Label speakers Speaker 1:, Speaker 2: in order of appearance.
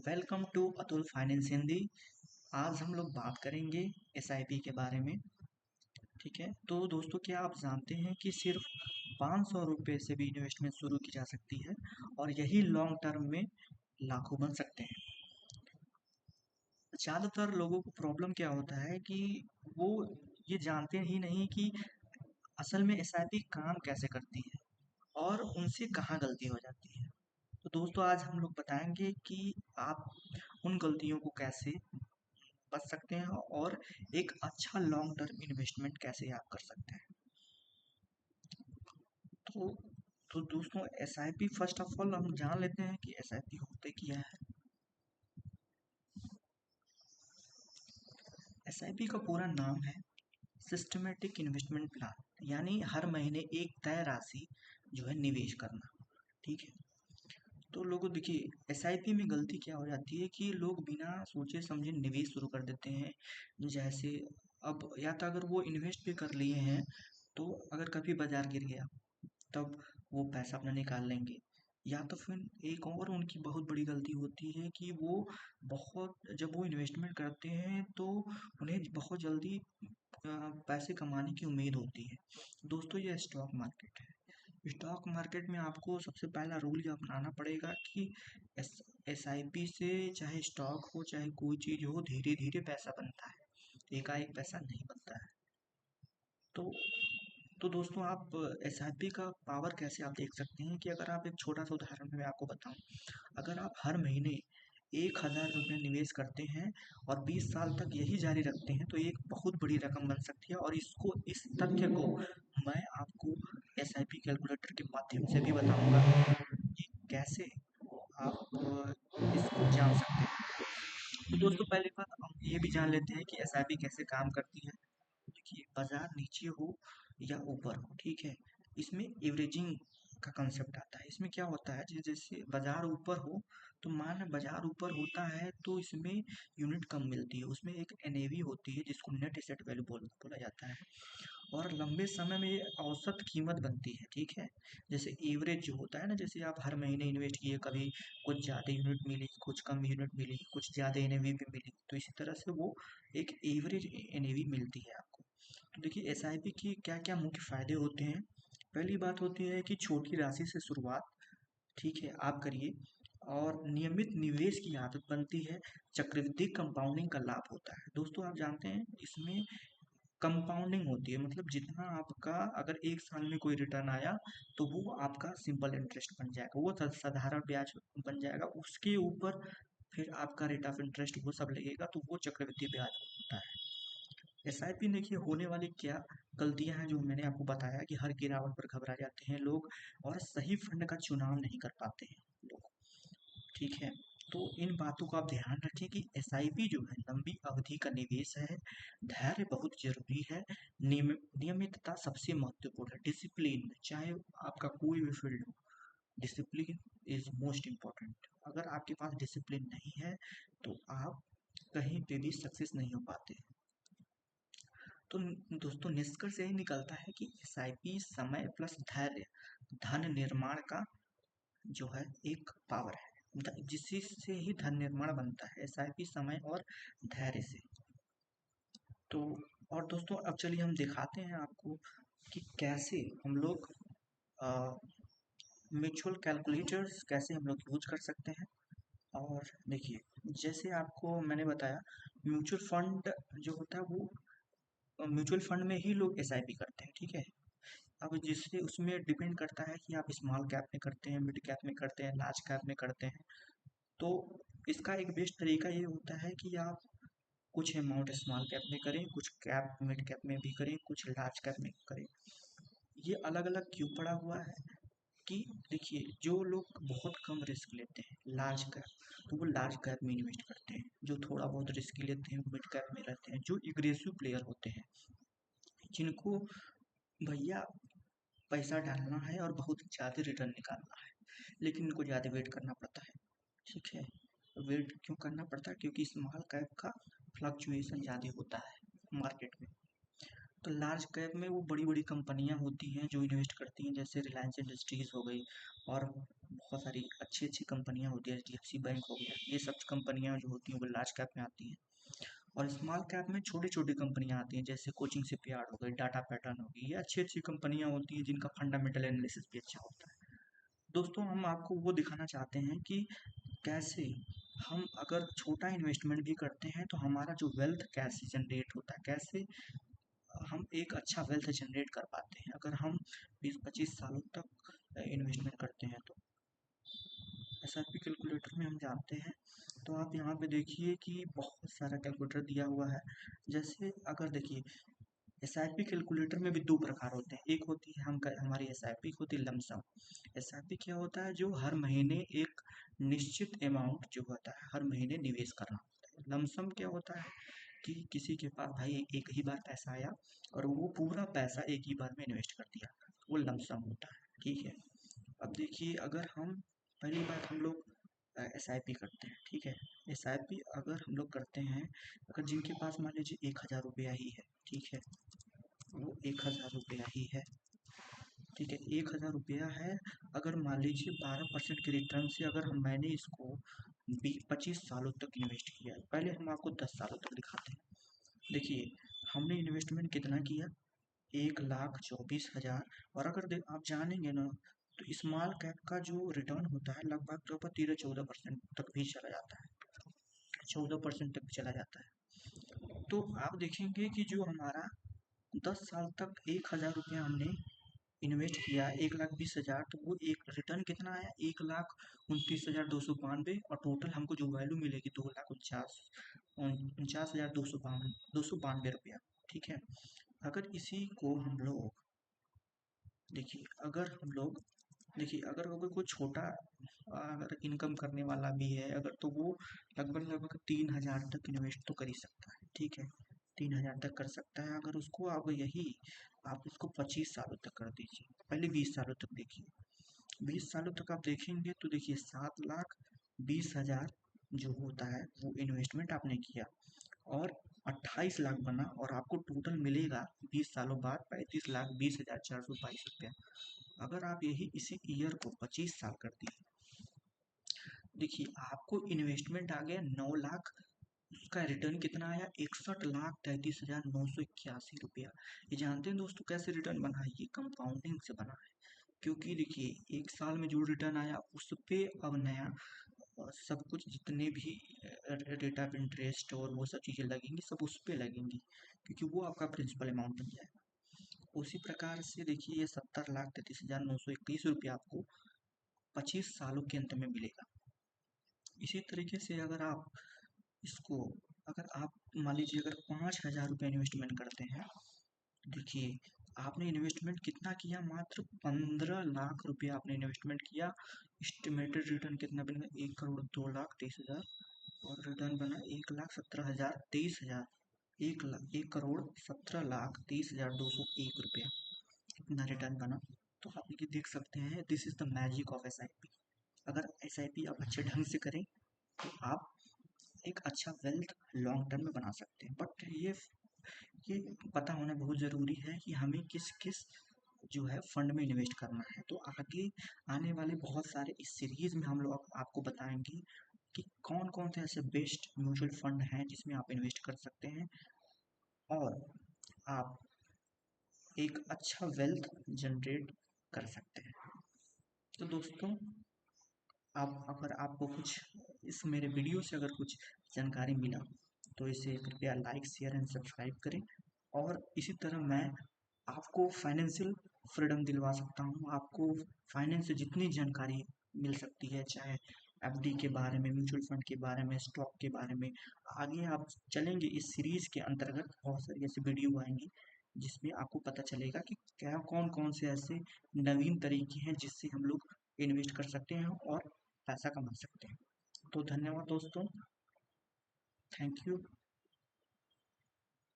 Speaker 1: Welcome to Atul finance Hindi. आज हम लोग बात करेंगे एसआईपी के बारे में। ठीक है, तो दोस्तों क्या आप जानते हैं कि सिर्फ 500 रुपये से भी इन्वेस्टमेंट शुरू की जा सकती है और यही लॉन्ग टर्म में लाखों बन सकते हैं। ज़्यादातर लोगों को प्रॉब्लम क्या होता है कि वो ये जानते ही नहीं कि असल में एसआईपी काम कैसे करती है और उनसे कहाँ गलती हो जाती है। तो दोस्तों आज हम लोग बताएंगे कि आप उन गलतियों को कैसे बच सकते हैं और एक अच्छा लॉन्ग टर्म इन्वेस्टमेंट कैसे आप कर सकते हैं। तो तो दोस्तों एसआईपी फर्स्ट ऑफ ऑल हम जान लेते हैं कि एसआईपी होते क्या है। एसआईपी का पूरा नाम है सिस्टमेटिक इन्वेस्टमेंट प्लान, यानी हर महीने एक तय राशि जो है निवेश करना। ठीक है, तो लोगों देखिए एसआईपी में गलती क्या हो जाती है कि लोग बिना सोचे समझे निवेश शुरू कर देते हैं। जैसे अब या तो अगर वो इन्वेस्ट भी कर लिए हैं तो अगर कभी बाजार गिर गया तब वो पैसा अपना निकाल लेंगे। या तो फिर एक और उनकी बहुत बड़ी गलती होती है कि वो बहुत जब वो इन्वेस्टमेंट करते हैं तो उन्हें बहुत जल्दी पैसे कमाने की उम्मीद होती है। दोस्तों ये स्टॉक मार्केट है। स्टॉक मार्केट में आपको सबसे पहला रूल ये अपनाना पड़ेगा कि एस एस आई पी से चाहे स्टॉक हो चाहे कोई चीज़ हो धीरे धीरे पैसा बनता है, एकाएक पैसा नहीं बनता है। तो तो दोस्तों आप एसआईपी का पावर कैसे आप देख सकते हैं कि अगर आप एक छोटा सा उदाहरण मैं आपको बताऊं, अगर आप हर महीने 1,000 रुपये निवेश करते हैं और 20 साल तक यही जारी रखते हैं तो एक बहुत बड़ी रकम बन सकती है। और इसको इस तथ्य को मैं आपको एसआईपी कैलकुलेटर के माध्यम से भी बताऊंगा कि कैसे आप इसको जान सकते हैं। तो दोस्तों पहली बात हम ये भी जान लेते हैं कि एसआईपी कैसे काम करती है। देखिए बाजार नीचे हो या ऊपर हो, ठीक है, इसमें एवरेजिंग का कंसेप्ट आता है। इसमें क्या होता है जैसे बाजार ऊपर हो तो मान बाजार ऊपर होता है तो इसमें यूनिट कम मिलती है, उसमें एक एनएवी होती है जिसको नेट एसेट वैल्यू बोला जाता है। और लंबे समय में ये औसत कीमत बनती है। ठीक है, जैसे एवरेज जो होता है ना, जैसे आप हर महीने इन्वेस्ट किए, कभी कुछ ज़्यादा यूनिट मिली कुछ कम यूनिट मिली कुछ ज़्यादा एनएवी भी मिली, तो इसी तरह से वो एक एवरेज एनएवी मिलती है आपको। तो देखिए एसआईपी की क्या क्या मुख्य फायदे होते हैं। पहली बात होती है कि छोटी राशि से शुरुआत, ठीक है, आप करिए और नियमित निवेश की आदत बनती है। चक्रवृद्धि कंपाउंडिंग का लाभ होता है। दोस्तों आप जानते हैं इसमें कंपाउंडिंग होती है, मतलब जितना आपका अगर एक साल में कोई रिटर्न आया तो वो आपका सिंपल इंटरेस्ट बन जाएगा, वो साधारण ब्याज बन जाएगा, उसके ऊपर फिर आपका रेट ऑफ इंटरेस्ट वो सब लगेगा, तो वो चक्रवृद्धि ब्याज होता है। एसआईपी देखिए होने वाली क्या गलतियां हैं जो मैंने आपको बताया कि हर गिरावट पर घबरा जाते हैं लोग और सही फंड का चुनाव नहीं कर पाते हैं लोग। ठीक है, तो इन बातों का आप ध्यान रखें कि एसआईपी जो है लंबी अवधि का निवेश है। धैर्य बहुत जरूरी है। नियमितता सबसे महत्वपूर्ण है। डिसिप्लिन, चाहे आपका कोई भी फील्ड हो, डिसिप्लिन इज मोस्ट इम्पोर्टेंट। अगर आपके पास डिसिप्लिन नहीं है तो आप कहीं पे भी सक्सेस नहीं हो पाते। तो दोस्तों निष्कर्ष यही निकलता है कि एसआईपी समय प्लस धैर्य धन निर्माण का जो है एक पावर है, जिससे से ही धन निर्माण बनता है, एसआईपी समय और धैर्य से। तो और दोस्तों अब चलिए हम दिखाते हैं आपको कि कैसे हम लोग म्यूचुअल कैलकुलेटर्स कैसे हम लोग यूज कर सकते हैं। और देखिए जैसे आपको मैंने बताया म्यूचुअल फंड जो होता है वो म्यूचुअल फंड में ही लोग एसआईपी करते हैं। ठीक है, अब जिससे उसमें डिपेंड करता है कि आप स्मॉल कैप में करते हैं, मिड कैप में करते हैं, लार्ज कैप में करते हैं। तो इसका एक बेस्ट तरीका ये होता है कि आप कुछ अमाउंट स्मॉल कैप में करें, कुछ कैप मिड कैप में भी करें, कुछ लार्ज कैप में करें। ये अलग अलग क्यों पड़ा हुआ है कि देखिए जो लोग बहुत कम रिस्क लेते हैं लार्ज कैप, तो वो लार्ज कैप में इन्वेस्ट करते हैं। जो थोड़ा बहुत रिस्क लेते हैं मिड कैप में रहते हैं। जो एग्रेसिव प्लेयर होते हैं जिनको भैया पैसा डालना है और बहुत ज़्यादा रिटर्न निकालना है, लेकिन इनको ज़्यादा वेट करना पड़ता है। ठीक है, वेट क्यों करना पड़ता है, क्योंकि स्मॉल कैप का फ्लक्चुएशन ज़्यादा होता है मार्केट में। तो लार्ज कैप में वो बड़ी बड़ी कंपनियां होती हैं जो इन्वेस्ट करती हैं, जैसे रिलायंस इंडस्ट्रीज हो गई और बहुत बहुत सारी अच्छी अच्छी कंपनियां होती है, HDFC बैंक हो गया, ये सब कंपनियां जो होती हैं वो लार्ज कैप में आती हैं। और स्मॉल कैप में छोटी छोटी कंपनियां आती हैं, जैसे कोचिंग शिपयार्ड हो गई, डाटा पैटर्न होगी, ये अच्छी अच्छी कंपनियां होती हैं जिनका फंडामेंटल एनालिसिस भी अच्छा होता है। दोस्तों हम आपको वो दिखाना चाहते हैं कि कैसे हम अगर छोटा इन्वेस्टमेंट भी करते हैं तो हमारा जो वेल्थ कैसे जनरेट होता है, कैसे हम एक अच्छा वेल्थ जनरेट कर पाते हैं अगर हम 20-25 सालों तक इन्वेस्टमेंट करते हैं। तो SIP कैलकुलेटर में हम जानते हैं, तो आप यहाँ पे देखिए कि बहुत सारा कैलकुलेटर दिया हुआ है। जैसे अगर देखिए SIP कैलकुलेटर में भी दो प्रकार होते हैं, एक होती है हमारी SIP होती है लमसम। SIP क्या होता है, जो हर महीने एक निश्चित अमाउंट जो होता है हर महीने निवेश करना होता है। लमसम क्या होता है कि किसी के पास भाई एक ही बार पैसा आया और वो पूरा पैसा एक ही बार में इन्वेस्ट कर दिया, वो लमसम होता है। ठीक है, अब देखिए अगर हम पहली बात हम लोग SIP करते हैं, ठीक है, SIP अगर हम लोग करते हैं, अगर जिनके पास मान लीजिए 1000 रुपया ही है, ठीक है, वो 1000 रुपया ही है, ठीक है, 1000 रुपया है। अगर मान लीजिए 12% के रिटर्न से अगर मैंने इसको 25 सालों तक इन्वेस्ट किया, पहले हम आपको 10 सालों तक दिखाते हैं। देखिए हमने इन्वेस्टमेंट कितना किया, 1,24,000। और अगर आप जानेंगे ना तो स्मॉल कैप का जो रिटर्न होता है लगभग 13-14% तक भी चला जाता है, 14% तक चला जाता है। तो आप देखेंगे कि जो हमारा 10 साल तक 1,000 रुपया हमने इन्वेस्ट किया, 1,20,000, तो वो एक रिटर्न कितना आया, 1,29,292, और टोटल हमको जो वैल्यू मिलेगी 2,49,292 रुपया। ठीक है, अगर इसी को हम लोग देखिए, अगर कोई छोटा अगर इनकम करने वाला भी है अगर, तो वो लगभग 3,000 तक इन्वेस्ट तो कर ही सकता है। ठीक है, 3,000 तक कर सकता है। अगर उसको आप उसको 25 सालों तक कर दीजिए, पहले 20 सालों तक देखिए, 20 सालों तक आप देखेंगे तो देखिए 7,20,000 जो होता है वो इन्वेस्टमेंट आपने किया और 28 लाख बना, और आपको टोटल मिलेगा 20 सालों बाद 35,20,422 रुपया। अगर आप इसी ईयर को 25 साल कर दिए, देखिए आपको इन्वेस्टमेंट आ गया 9 लाख, उसका रिटर्न कितना आया, 61,33,981 रुपया। ये जानते हैं दोस्तों कैसे रिटर्न बना है, ये कंपाउंडिंग से बना है। क्योंकि देखिए 1 साल में जो रिटर्न आया उस पे अब नया सब कुछ जितने भी रेट ऑफ इंटरेस्ट और वो सब चीज़ें लगेंगी सब उस पे लगेंगी, क्योंकि वो आपका प्रिंसिपल अमाउंट बन जाएगा। उसी प्रकार से देखिए ये 70,33,921 रुपया आपको 25 सालों के अंत में मिलेगा। इसी तरीके से इसको अगर आप मान लीजिए अगर 5,000 रुपये इन्वेस्टमेंट करते हैं, देखिए आपने इन्वेस्टमेंट कितना किया, मात्र 15 लाख रुपया आपने इन्वेस्टमेंट किया। एस्टिमेटेड रिटर्न कितना बनेगा, 1,02,23,000, और रिटर्न बना 1,17,023,000, 1,17,23,201 रुपया, इतना रिटर्न बना। तो आप ये देख सकते हैं, this is the magic of SIP। अगर SIP आप अच्छे ढंग से करें तो आप एक अच्छा वेल्थ लॉन्ग टर्म में बना सकते हैं। बट ये पता होना बहुत ज़रूरी है कि हमें किस किस जो है फंड में इन्वेस्ट करना है। तो आगे आने वाले बहुत सारे इस सीरीज में हम लोग आपको बताएंगे कि कौन कौन से ऐसे बेस्ट म्यूचुअल फंड हैं जिसमें आप इन्वेस्ट कर सकते हैं और आप एक अच्छा वेल्थ जनरेट कर सकते हैं। तो दोस्तों, आप अगर आपको कुछ इस मेरे वीडियो से अगर कुछ जानकारी मिला तो इसे कृपया लाइक शेयर एंड सब्सक्राइब करें। और इसी तरह मैं आपको फाइनेंशियल फ्रीडम दिलवा सकता हूँ, आपको फाइनेंस से जितनी जानकारी मिल सकती है, चाहे FD के बारे में, म्यूचुअल फंड के बारे में, स्टॉक के बारे में, आगे आप चलेंगे इस सीरीज के अंतर्गत बहुत सारी ऐसी वीडियो आएंगी जिसमें आपको पता चलेगा कि क्या कौन कौन से ऐसे नवीन तरीके हैं जिससे हम लोग इन्वेस्ट कर सकते हैं और पैसा कमा सकते हैं। तो धन्यवाद दोस्तों, थैंक यू।